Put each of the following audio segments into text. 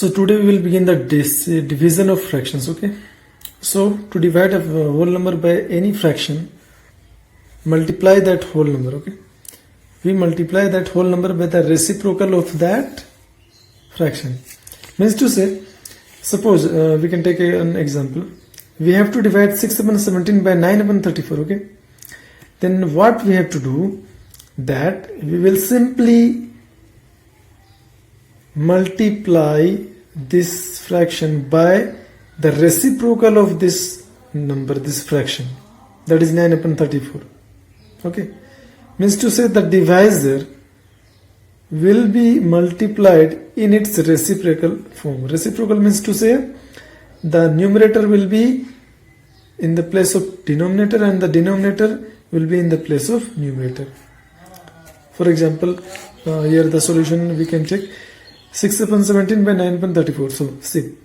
So today we will begin the division of fractions. Okay, so to divide a whole number by any fraction, multiply that whole number. Okay, we multiply that whole number by the reciprocal of that fraction. Means to say, suppose we can take an example. We have to divide 6 upon 17 by 9 upon 34. Okay, then what we have to do, that we will simply multiply this fraction by the reciprocal of this number, this fraction, that is 9 upon 34. Okay, means to say the divisor will be multiplied in its reciprocal form. Reciprocal means to say the numerator will be in the place of denominator and the denominator will be in the place of numerator. For example, here the solution we can take 6 upon 17 by 9 upon 34. So see,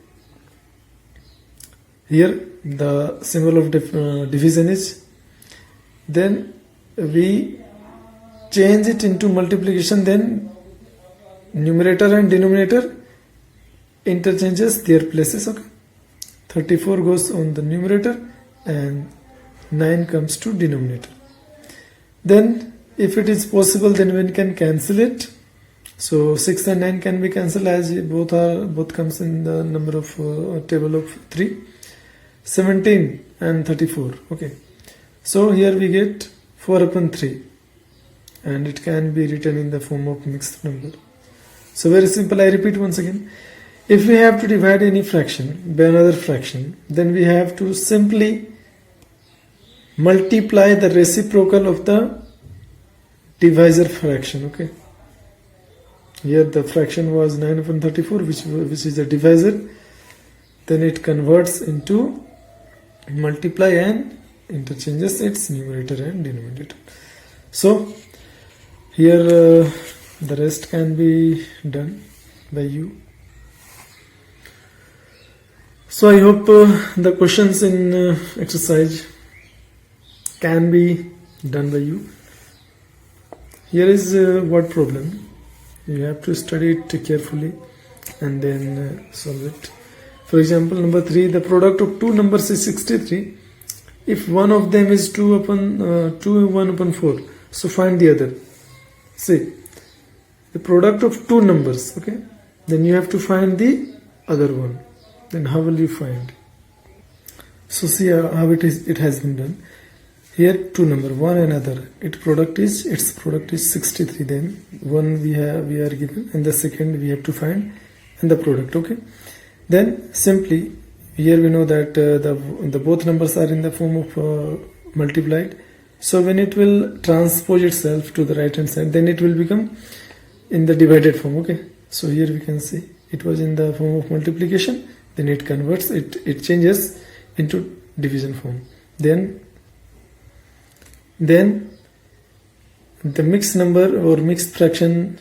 here the symbol of division is, then we change it into multiplication, then numerator and denominator interchanges their places. Okay, 34 goes on the numerator and 9 comes to denominator. Then if it is possible, then we can cancel it. So 6 and 9 can be cancelled as both comes in the number of table of 3. 17 and 34. Okay, so here we get 4 upon 3 and it can be written in the form of mixed number. So very simple. I repeat once again, if we have to divide any fraction by another fraction, then we have to simply multiply the reciprocal of the divisor fraction. Okay, here the fraction was 9 upon 34, which is the divisor. Then it converts into multiply and interchanges its numerator and denominator. So here the rest can be done by you. So I hope the questions in exercise can be done by you. Here is word problem. You have to study it carefully and then solve it. For example, number 3, the product of two numbers is 63. If one of them is 2 upon 1 upon 4, so find the other. See, the product of two numbers. Okay, then you have to find the other one. Then how will you find? So see how it has been done. Here two number, one and other. Its product is 63. Then one we are given, and the second we have to find, and the product. Okay. Then simply here we know that the both numbers are in the form of multiplied. So when it will transpose itself to the right hand side, then it will become in the divided form. Okay. So here we can see it was in the form of multiplication. Then it converts. It changes into division form. Then the mixed number or mixed fraction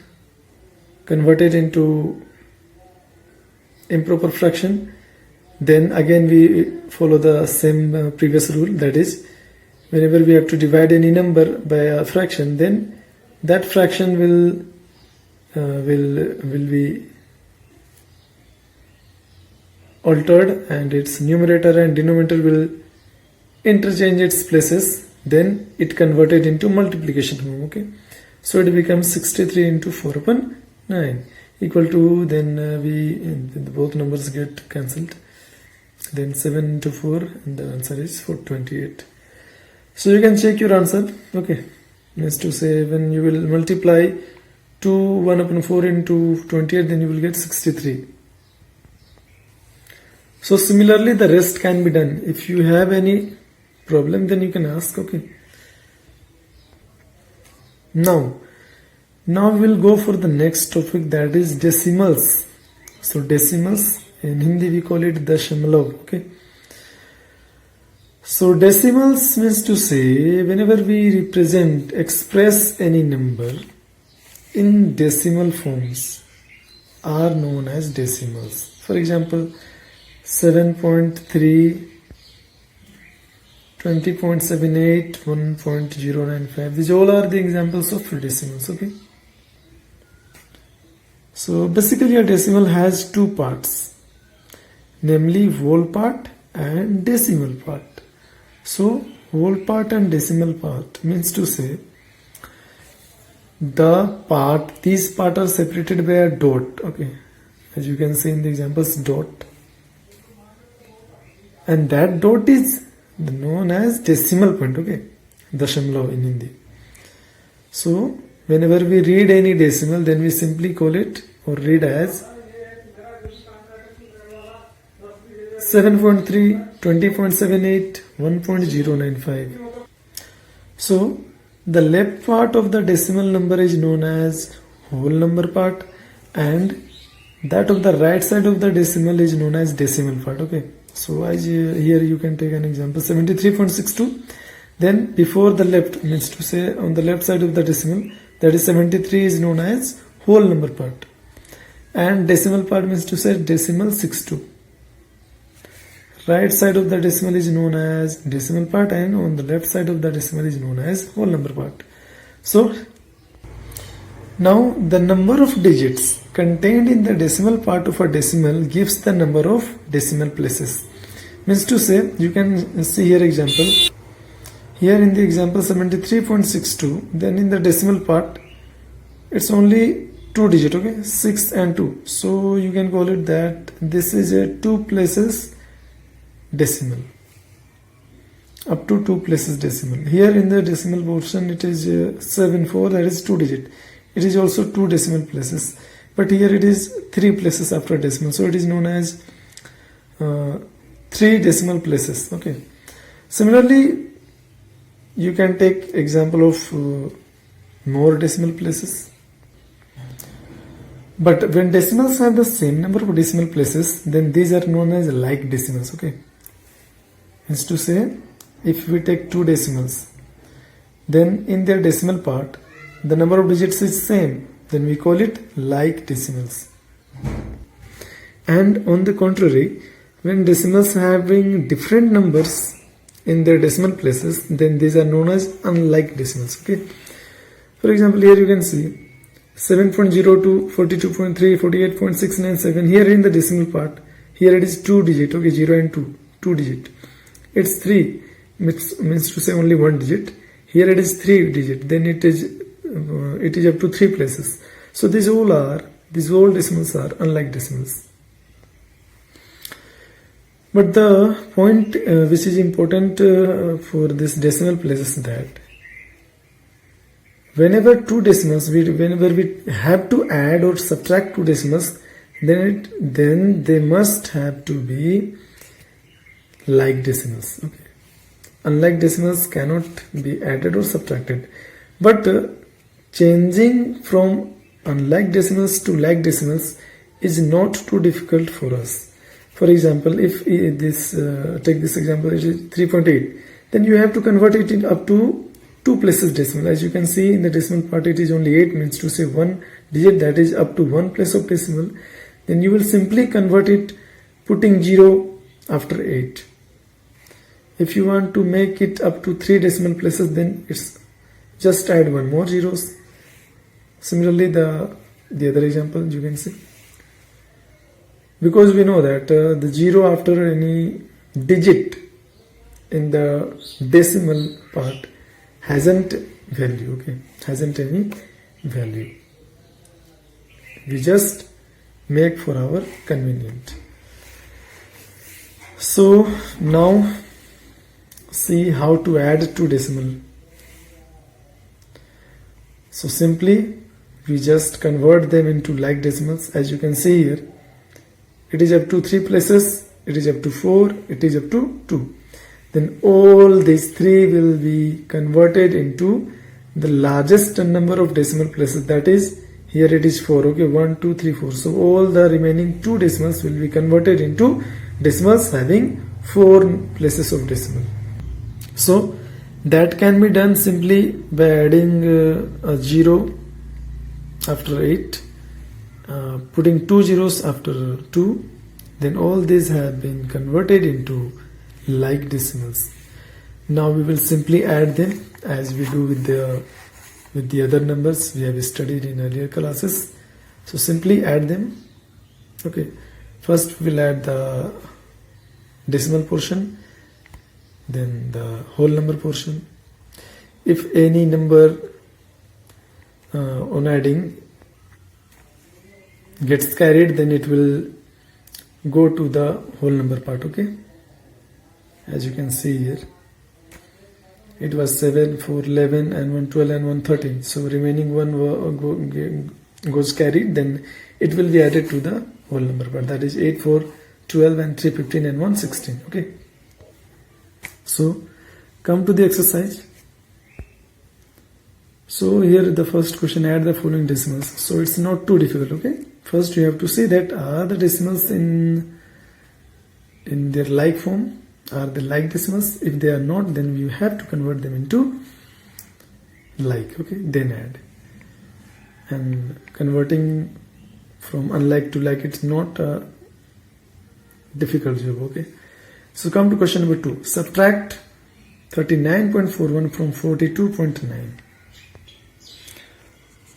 converted into improper fraction. Then again we follow the same previous rule, that is, whenever we have to divide any number by a fraction, then that fraction will be altered and its numerator and denominator will interchange its places. Then it converted into multiplication form. Okay, so it becomes 63 into 4 upon 9 equal to, then both numbers get cancelled, then 7 into 4, and the answer is 428. So you can check your answer. Okay, means to say when you will multiply 1 upon 4 into 28, then you will get 63. So similarly the rest can be done. If you have any problem, then you can ask. Okay, now we will go for the next topic, that is decimals. So decimals, in Hindi we call it dashamalav. Okay, so decimals means to say whenever we express any number in decimal forms are known as decimals. For example, 7.3, 20.78, 1.095. These all are the examples of decimals. Okay. So basically a decimal has two parts, namely whole part and decimal part. So whole part and decimal part means to say these parts are separated by a dot. Okay, as you can see in the examples, dot, and that dot is known as decimal point. Okay, dashamlav in Hindi. So whenever we read any decimal, then we simply call it or read as 7.3, 20.78, 1.095. So the left part of the decimal number is known as whole number part, and that of the right side of the decimal is known as decimal part. Okay, so as here you can take an example, 73.62. Then before the left, means to say on the left side of the decimal, that is 73, is known as whole number part, and decimal part means to say decimal 62. Right side of the decimal is known as decimal part, and on the left side of the decimal is known as whole number part. So now the number of digits contained in the decimal part of a decimal gives the number of decimal places. Means to say, you can see here example. Here in the example 73.62, then in the decimal part it's only 2 digit, okay, 6 and 2. So you can call it that this is a 2 places decimal, up to 2 places decimal. Here in the decimal portion it is 7.4, that is 2 digit. It is also 2 decimal places, but here it is 3 places after decimal, so it is known as 3 decimal places. Okay. Similarly, you can take example of more decimal places. But when decimals have the same number of decimal places, then these are known as like decimals. Okay. Means to say, if we take 2 decimals, then in their decimal part, the number of digits is same, then we call it like decimals. And on the contrary, when decimals having different numbers in their decimal places, then these are known as unlike decimals. Okay. For example, here you can see 7.02, 42.3, 48.697. Here in the decimal part, here it is 2 digit. Okay, 0 and 2 digit. It's 3, means to say only 1 digit. Here it is 3 digit. Then it is up to 3 places. So these all decimals are unlike decimals. But the point which is important for this decimal places is that whenever we have to add or subtract 2 decimals, then they must have to be like decimals. Okay. Unlike decimals cannot be added or subtracted. But changing from unlike decimals to like decimals is not too difficult for us. For example, if take this example, it is 3.8, then you have to convert it up to 2 places decimal. As you can see in the decimal part, it is only 8, means to say 1 digit, that is up to 1 place of decimal. Then you will simply convert it putting 0 after 8. If you want to make it up to 3 decimal places, then it's just add 1 more zeros. Similarly, the other example you can see. Because we know that the 0 after any digit in the decimal part hasn't value, okay, hasn't any value. We just make for our convenient. So now see how to add 2 decimal. So simply we just convert them into like decimals. As you can see here, it is up to 3 places, it is up to 4, it is up to 2. Then all these 3 will be converted into the largest number of decimal places, that is here it is 4. Okay, 1, 2, 3, 4. So all the remaining 2 decimals will be converted into decimals having 4 places of decimal. So that can be done simply by adding a 0 after 8, putting 2 zeros after 2. Then all these have been converted into like decimals. Now we will simply add them as we do with the other numbers we have studied in earlier classes. So simply add them. Okay, first we'll add the decimal portion, then the whole number portion. If any number on adding gets carried, then it will go to the whole number part. Okay, as you can see here, it was 7, 4, 11 and 1, 12 and 1, 13. So remaining one goes carried, then it will be added to the whole number part, that is 8, 4, 12 and 3, 15 and 1, 16. Okay, so come to the exercise. So here the first question, add the following decimals. So it's not too difficult. Okay, first you have to see that are the decimals in their like form, are they like decimals. If they are not, then you have to convert them into like. Okay, then add. And converting from unlike to like, it's not a difficult job. Okay, so come to question number 2. Subtract 39.41 from 42.9.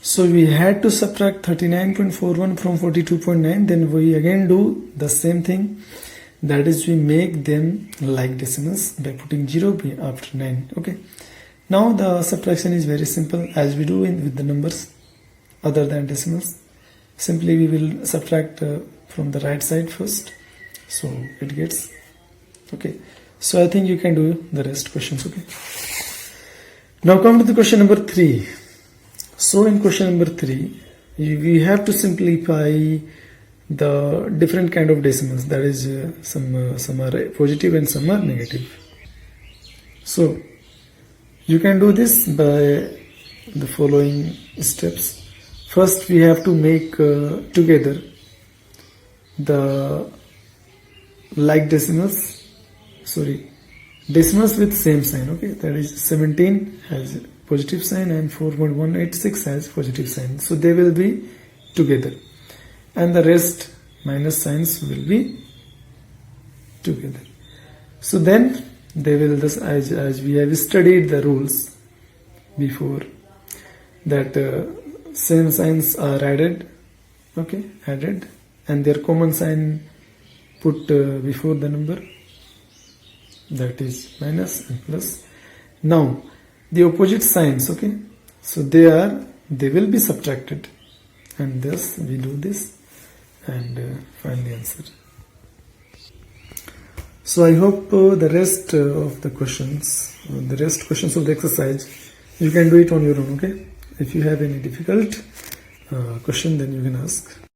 So we had to subtract 39.41 from 42.9. Then we again do the same thing, that is we make them like decimals by putting 0 after 9. Okay, now the subtraction is very simple, as we do with the numbers other than decimals. Simply we will subtract from the right side first, so it gets. Okay, so I think you can do the rest questions. Okay, now come to the question number 3. So in question number 3, we have to simplify the different kind of decimals, that is some are positive and some are negative. So you can do this by the following steps. First we have to make together the like decimals, decimals with same sign. Okay, that is 17 has positive sign and 4.186 has positive sign, so they will be together, and the rest minus signs will be together. So then they will, this as we have studied the rules before, that same signs are added. Okay, added, and their common sign put before the number, that is minus and plus. Now the opposite signs, okay, so they will be subtracted, and thus we do this and find the answer. So I hope the rest of the questions of the exercise, you can do it on your own. Okay, if you have any difficult question, then you can ask.